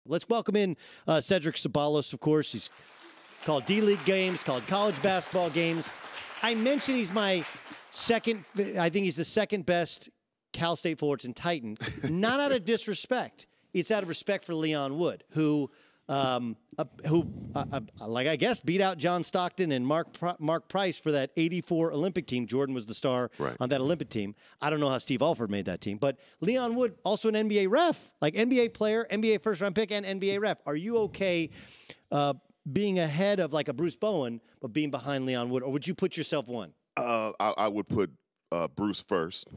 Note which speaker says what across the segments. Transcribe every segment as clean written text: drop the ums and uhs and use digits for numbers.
Speaker 1: Let's welcome in Cedric Ceballos, of course. He's called D-League games, called college basketball games. I mentioned he's my second, I think he's the second best Cal State forwards in Titan. Not out of disrespect. It's out of respect for Leon Wood, who like I guess, beat out John Stockton and Mark Price for that 84 Olympic team. Jordan was the star on that Olympic team. I don't know how Steve Alford made that team. But Leon Wood, also an NBA ref, like NBA player, NBA first-round pick, and NBA ref. Are you okay being ahead of like a Bruce Bowen, but being behind Leon Wood? Or would you put yourself one?
Speaker 2: I would put Bruce first.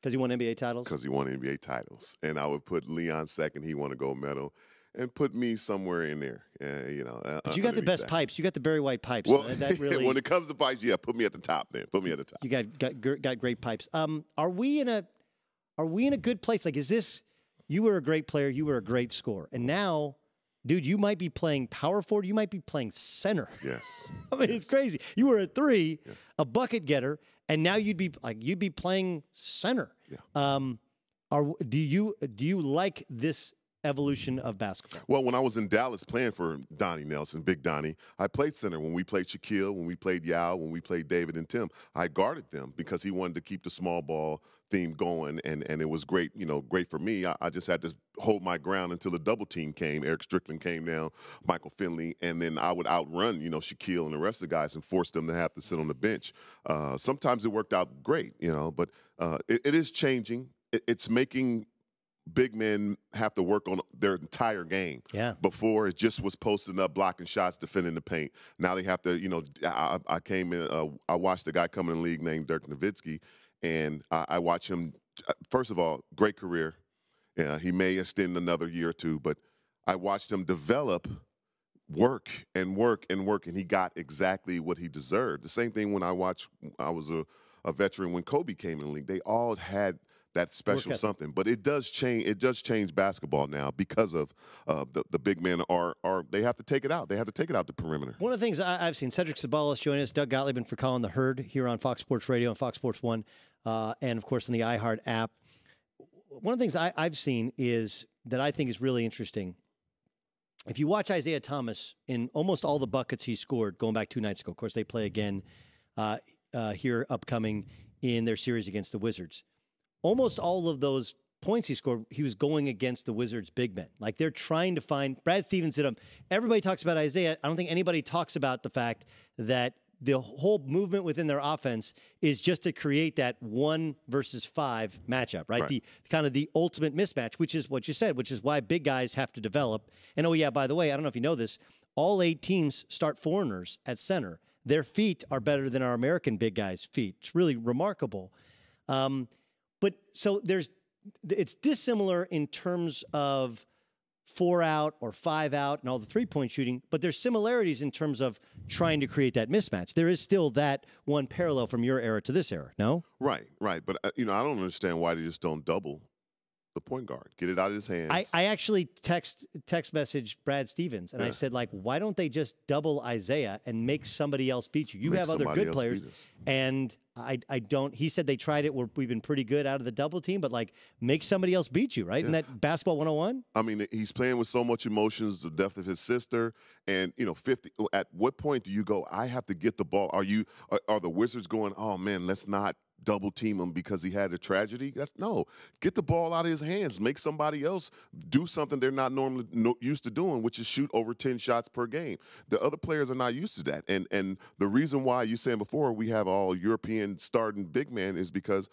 Speaker 1: Because he won NBA titles?
Speaker 2: Because he won NBA titles. And I would put Leon second. He won a gold medal. And put me somewhere in there,
Speaker 1: But you got the best pipes. You got the Barry White pipes.
Speaker 2: Well,
Speaker 1: that really,
Speaker 2: when it comes to pipes, yeah, put me at the top. Then put me at the top.
Speaker 1: You got great pipes. Are we in a good place? Like, is this? You were a great player. You were a great scorer, and now, dude, you might be playing power forward. You might be playing center.
Speaker 2: Yes.
Speaker 1: I mean, it's crazy. You were a three, a bucket getter, and now you'd be playing center.
Speaker 2: Yeah.
Speaker 1: Do you like this evolution of basketball?
Speaker 2: Well, when I was in Dallas playing for Donnie Nelson, Big Donnie, I played center. When we played Shaquille, when we played Yao, when we played David and Tim, I guarded them because he wanted to keep the small ball theme going, and it was great, great for me. I just had to hold my ground until the double team came. Eric Strickland came down, Michael Finley, and then I would outrun, Shaquille and the rest of the guys and force them to have to sit on the bench. Sometimes it worked out great, but it is changing. It's making big men have to work on their entire game.
Speaker 1: Yeah.
Speaker 2: Before, it just was posting up, blocking shots, defending the paint. Now they have to, I came in, I watched a guy come in the league named Dirk Nowitzki, and I watch him, first of all, great career. He may extend another year or two, but I watched him develop, work, and he got exactly what he deserved. The same thing when I was a veteran when Kobe came in the league. They all had that special something, but it does change. It does change basketball now because of the big men they have to take it out. They have to take it out the perimeter.
Speaker 1: One of the things I've seen, Cedric Ceballos joining us, Doug Gottlieb for calling the Herd here on Fox Sports Radio and Fox Sports 1, and of course in the iHeart app. One of the things I've seen is that I think is really interesting. If you watch Isaiah Thomas in almost all the buckets he scored going back 2 nights ago, of course they play again here upcoming in their series against the Wizards. Almost all of those points he scored, he was going against the Wizards' big men. Like, they're trying to find – Brad Stevens did them. Everybody talks about Isaiah. I don't think anybody talks about the fact that the whole movement within their offense is just to create that 1 versus 5 matchup, right? The kind of the ultimate mismatch, which is what you said, which is why big guys have to develop. And, oh, yeah, by the way, I don't know if you know this, all 8 teams start foreigners at center. Their feet are better than our American big guys' feet. It's really remarkable. But so it's dissimilar in terms of 4 out or 5 out and all the three-point shooting, but there's similarities in terms of trying to create that mismatch. There is still that one parallel from your era to this era, no?
Speaker 2: Right. But, I don't understand why they just don't double the point guard. Get it out of his hands.
Speaker 1: I actually text message Brad Stevens, and I said, like, why don't they just double Isaiah and make somebody else beat you? You have other good players. And I don't. He said they tried it. We've been pretty good out of the double team, but, like, make somebody else beat you, right? Isn't that basketball 101?
Speaker 2: I mean, he's playing with so much emotions, the death of his sister, and, 50. At what point do you go, I have to get the ball? Are the Wizards going, oh, man, let's not double team him because he had a tragedy? No. Get the ball out of his hands. Make somebody else do something they're not normally used to doing, which is shoot over 10 shots per game. The other players are not used to that. And the reason why you saying before we have all European starting big men is because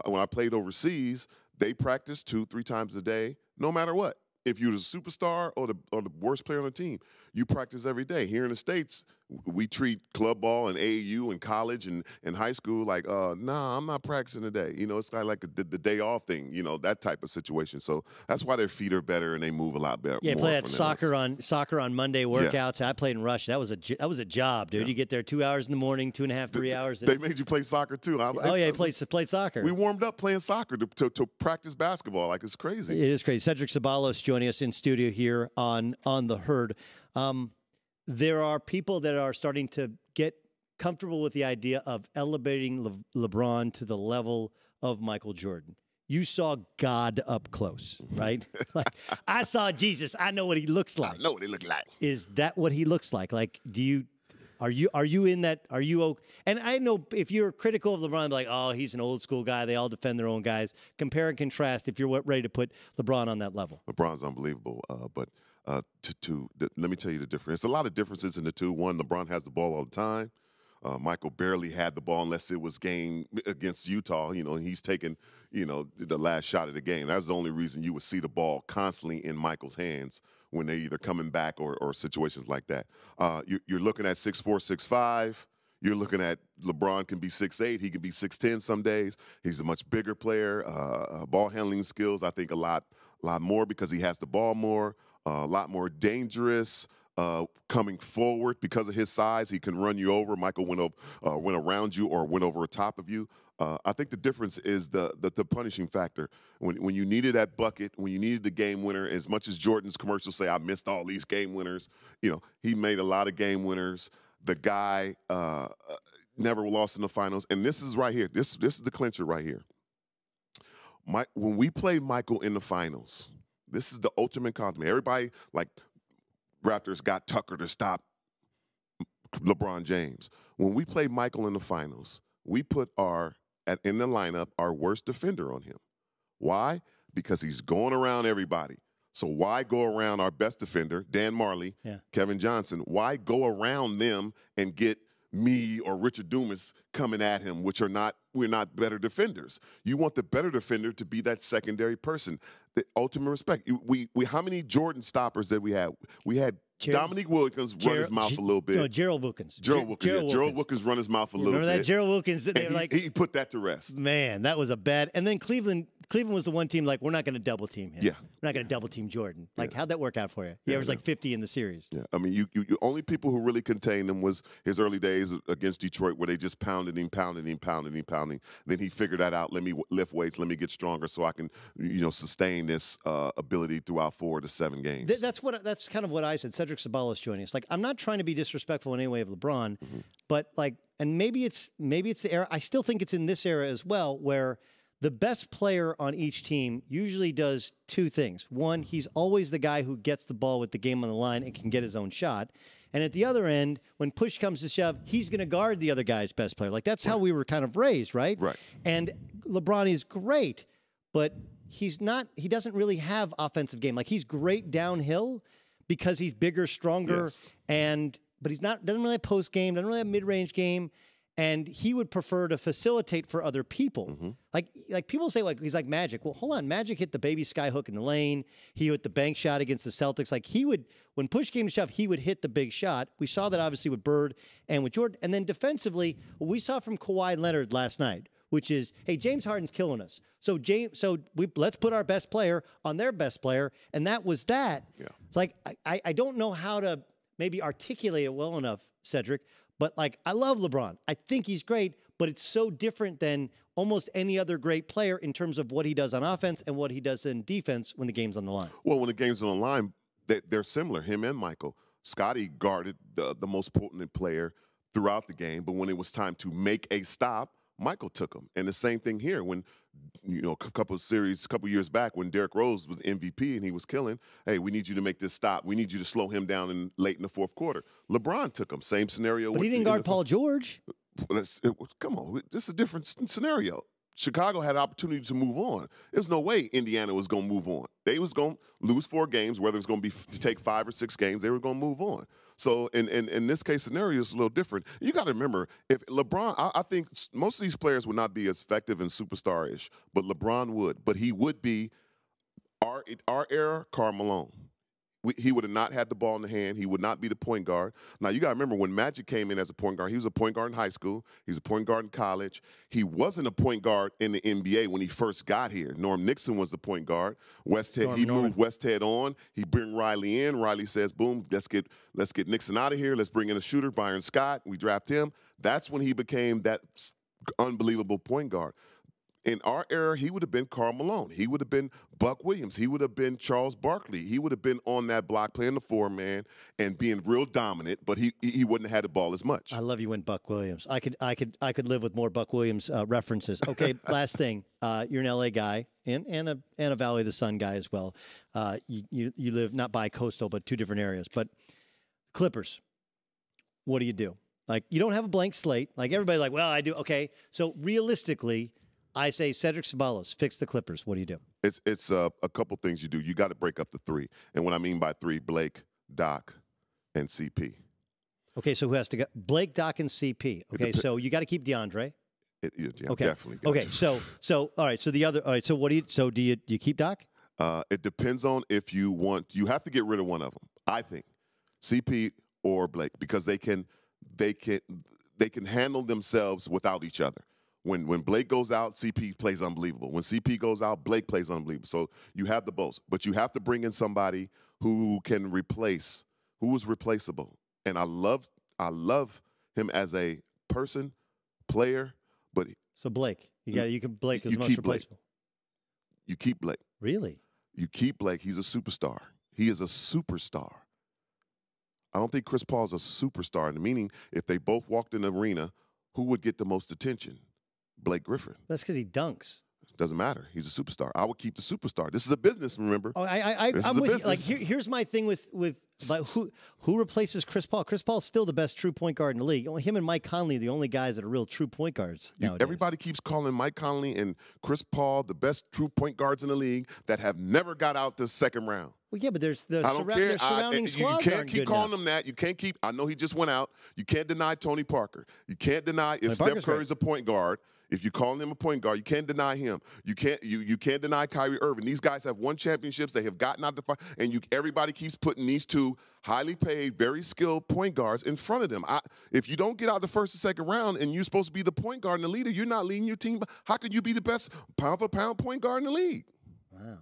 Speaker 2: when I played overseas, they practice 2-3 times a day, no matter what. If you're the superstar or the worst player on the team, you practice every day. Here in the States, we treat club ball and AAU and college and high school like, nah, I'm not practicing today. It's kind of like the day off thing, that type of situation. So that's why their feet are better and they move a lot better.
Speaker 1: Yeah, play that soccer on Monday workouts. Yeah. I played in Russia. That was a job, dude. Yeah. You get there 2 hours in the morning, 2.5, 3 hours.
Speaker 2: They made you play soccer too.
Speaker 1: You played soccer.
Speaker 2: We warmed up playing soccer to practice basketball. Like, it's crazy.
Speaker 1: It is crazy. Cedric Ceballos joining us in studio here on the Herd. There are people that are starting to get comfortable with the idea of elevating LeBron to the level of Michael Jordan. you saw God up close, right? Like, I saw Jesus. I know what he looks like.
Speaker 2: I know what he look like.
Speaker 1: Is that what he looks like? Like, are you in that? Are you okay? And I know if you're critical of LeBron, like, oh, he's an old school guy. They all defend their own guys. Compare and contrast if you're ready to put LeBron on that level.
Speaker 2: LeBron's unbelievable, but let me tell you the difference. There's a lot of differences in the two. One, LeBron has the ball all the time. Michael barely had the ball unless it was game against Utah, and he's taken, the last shot of the game. That's the only reason you would see the ball constantly in Michael's hands when they're either coming back or situations like that. You're looking at 6'4", 6'5". You're looking at LeBron can be 6'8". He can be 6'10" some days. He's a much bigger player. Ball handling skills, I think, a lot more because he has the ball more, a lot more dangerous. Coming forward because of his size, he can run you over. Michael went around you or went over the top of you. I think the difference is the punishing factor. When you needed that bucket, when you needed the game winner, as much as Jordan's commercials say, I missed all these game winners, he made a lot of game winners. The guy never lost in the finals. And this is right here. This is the clincher right here. When we played Michael in the finals, this is the ultimate compliment. Everybody, like, Raptors got Tucker to stop LeBron James. When we played Michael in the finals, we put in the lineup our worst defender on him. Why? Because he's going around everybody. So why go around our best defender, Dan Marley, Kevin Johnson? Why go around them and get me or Richard Dumas coming at him, we're not better defenders. You want the better defender to be that secondary person. The ultimate respect. How many Jordan stoppers did we have? We had Dominique Wilkins run his mouth a little bit.
Speaker 1: No, Gerald Wilkins.
Speaker 2: Gerald Wilkins run his mouth a little bit.
Speaker 1: Remember that Gerald Wilkins?
Speaker 2: He put that to rest.
Speaker 1: Man, that was a bad. And then Cleveland was the one team like, we're not going to double team him.
Speaker 2: Yeah.
Speaker 1: We're not going to double team Jordan. Like, how'd that work out for you? He averaged like 50 in the series.
Speaker 2: Yeah. I mean, you only people who really contained him was his early days against Detroit, where they just pounded him. Then he figured that out. Let me lift weights. Let me get stronger so I can, sustain this ability throughout 4 to 7 games.
Speaker 1: That's kind of what I said. Cedric Ceballos joining us. Like, I'm not trying to be disrespectful in any way of LeBron, but like, and maybe it's the era. I still think it's in this era as well, where the best player on each team usually does two things. One, he's always the guy who gets the ball with the game on the line and can get his own shot. And at the other end, when push comes to shove, he's going to guard the other guy's best player. Like, that's how we were kind of raised, right?
Speaker 2: Right.
Speaker 1: And LeBron is great, but he doesn't really have offensive game. Like, he's great downhill because he's bigger, stronger, but doesn't really have post game, doesn't really have mid-range game. And he would prefer to facilitate for other people. Like people say, like, he's like Magic. Well, hold on. Magic hit the baby sky hook in the lane. He hit the bank shot against the Celtics. Like, he would, when push came to shove, he would hit the big shot. We saw that obviously with Bird and with Jordan. And then defensively, what we saw from Kawhi Leonard last night, which is, hey, James Harden's killing us. So let's put our best player on their best player. And that was that. Yeah. It's like, I don't know how to maybe articulate it well enough, Cedric, but like, I love LeBron. I think he's great, but it's so different than almost any other great player in terms of what he does on offense and what he does in defense when the game's on the line.
Speaker 2: Well, when the game's on the line, they're similar, him and Michael. Scottie guarded the most potent player throughout the game, but when it was time to make a stop, Michael took him. And the same thing here when, a couple years back when Derrick Rose was MVP and he was killing, hey, we need you to make this stop. We need you to slow him down late in the fourth quarter. LeBron took him. Same scenario.
Speaker 1: But he didn't guard Paul George.
Speaker 2: Come on. This is a different scenario. Chicago had an opportunity to move on. There was no way Indiana was going to move on. They was going to lose 4 games, whether it was going to be to take 5 or 6 games, they were going to move on. So in this case scenario, it's a little different. You got to remember, if LeBron, I think most of these players would not be as effective and superstar-ish, but LeBron would. But he would be our era Karl Malone. He would have not had the ball in the hand. He would not be the point guard. Now, you got to remember, when Magic came in as a point guard, he was a point guard in high school. He was a point guard in college. He wasn't a point guard in the NBA when he first got here. Norm Nixon was the point guard. Moved Westhead on. He bring Riley in. Riley says, boom, let's get Nixon out of here. Let's bring in a shooter, Byron Scott. We draft him. That's when he became that unbelievable point guard. In our era, he would have been Karl Malone. He would have been Buck Williams. He would have been Charles Barkley. He would have been on that block playing the four-man and being real dominant, but he wouldn't have had the ball as much.
Speaker 1: I love you when Buck Williams. I could live with more Buck Williams references. Okay, last thing. You're an LA guy and a Valley of the Sun guy as well. You live not bi-coastal, but two different areas. But Clippers, what do? Like, you don't have a blank slate. Like, everybody's like, well, I do. Okay, so realistically, I say Cedric Ceballos, fix the Clippers. What do?
Speaker 2: It's a couple things you do. You got to break up the three. And what I mean by three, Blake, Doc, and CP.
Speaker 1: Okay, so who has to go? Blake, Doc, and CP. Okay, so you got to keep DeAndre.
Speaker 2: Yeah,
Speaker 1: okay.
Speaker 2: Definitely.
Speaker 1: Okay, so all right. So the other. All right. So what do you? So do you keep Doc?
Speaker 2: It depends on if you want. You have to get rid of one of them. I think CP or Blake, because they can handle themselves without each other. When Blake goes out, CP plays unbelievable. When CP goes out, Blake plays unbelievable. So you have the both, but you have to bring in somebody who can replace, who is replaceable. And I love him as a person, player. But
Speaker 1: so Blake, Blake is most replaceable.
Speaker 2: You keep Blake.
Speaker 1: Really?
Speaker 2: You keep Blake. He's a superstar. He is a superstar. I don't think Chris Paul's a superstar. Meaning, if they both walked in the arena, who would get the most attention? Blake Griffin.
Speaker 1: That's because he dunks.
Speaker 2: Doesn't matter. He's a superstar. I would keep the superstar. This is a business, remember?
Speaker 1: Oh, I'm with you. Like, here's my thing with like, who replaces Chris Paul? Chris Paul's still the best true point guard in the league. Only him and Mike Conley are the only guys that are real true point guards nowadays.
Speaker 2: Everybody keeps calling Mike Conley and Chris Paul the best true point guards in the league that have never got out the second round.
Speaker 1: Well, yeah, but there's surrounding squads.
Speaker 2: You can't keep calling them that. You can't keep. I know he just went out. You can't deny Tony Parker. You can't deny if Steph Curry's a point guard. If you call him a point guard, you can't deny him. You can't deny Kyrie Irving. These guys have won championships. They have gotten out the fight, and everybody keeps putting these two highly paid, very skilled point guards in front of them. If you don't get out the first or second round, and you're supposed to be the point guard and the leader, you're not leading your team. How could you be the best pound for pound point guard in the league?
Speaker 1: Wow.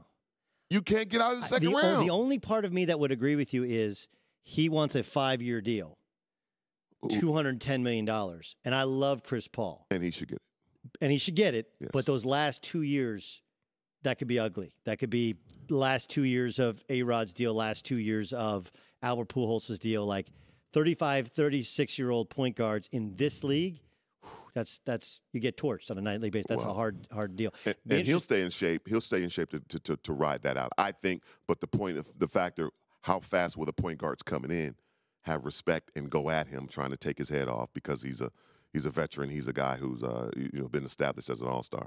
Speaker 2: You can't get out of the second round.
Speaker 1: The only part of me that would agree with you is he wants a 5-year deal, $210 million, and I love Chris Paul,
Speaker 2: and he should get it.
Speaker 1: And he should get it,
Speaker 2: yes.
Speaker 1: But those last 2 years, that could be ugly. That could be the last 2 years of A-Rod's deal, last 2 years of Albert Pujols' deal. Like 35, 36-year-old point guards in this league, that's you get torched on a nightly basis. That's a hard deal.
Speaker 2: And he'll stay in shape. He'll stay in shape to ride that out, I think. But the factor, how fast will the point guards coming in have respect and go at him, trying to take his head off because he's a veteran. He's a guy who's been established as an all-star.